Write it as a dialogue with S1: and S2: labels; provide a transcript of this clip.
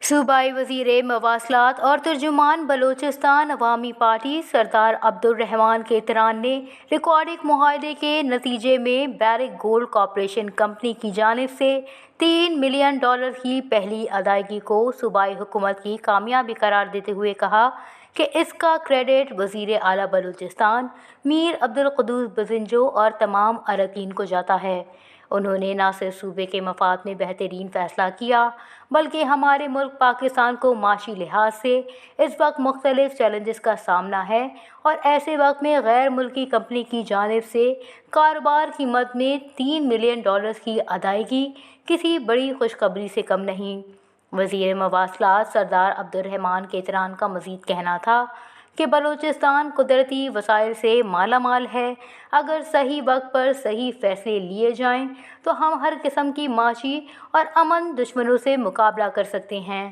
S1: صوبائی وزیر مواصلات اور ترجمان بلوچستان عوامی پارٹی سردار عبدالرحمان کیتران نے ریکارڈنگ معاہدے کے نتیجے میں بیرک گولڈ کارپوریشن کمپنی کی جانب سے $3 ملین کی پہلی ادائیگی کو صوبائی حکومت کی کامیابی قرار دیتے ہوئے کہا کہ اس کا کریڈٹ وزیر اعلیٰ بلوچستان میر عبدالقدوس بزنجو اور تمام اراکین کو جاتا ہے۔ انہوں نے نہ صرف صوبے کے مفاد میں بہترین فیصلہ کیا بلکہ ہمارے ملک پاکستان کو معاشی لحاظ سے اس وقت مختلف چیلنجز کا سامنا ہے اور ایسے وقت میں غیر ملکی کمپنی کی جانب سے کاروبار کی مد میں $3 ملین کی ادائیگی کسی بڑی خوشخبری سے کم نہیں۔ وزیر مواصلات سردار عبدالرحمان کیتران کا مزید کہنا تھا کہ بلوچستان قدرتی وسائل سے مالا مال ہے۔ اگر صحیح وقت پر صحیح فیصلے لیے جائیں تو ہم ہر قسم کی معاشی اور امن دشمنوں سے مقابلہ کر سکتے ہیں۔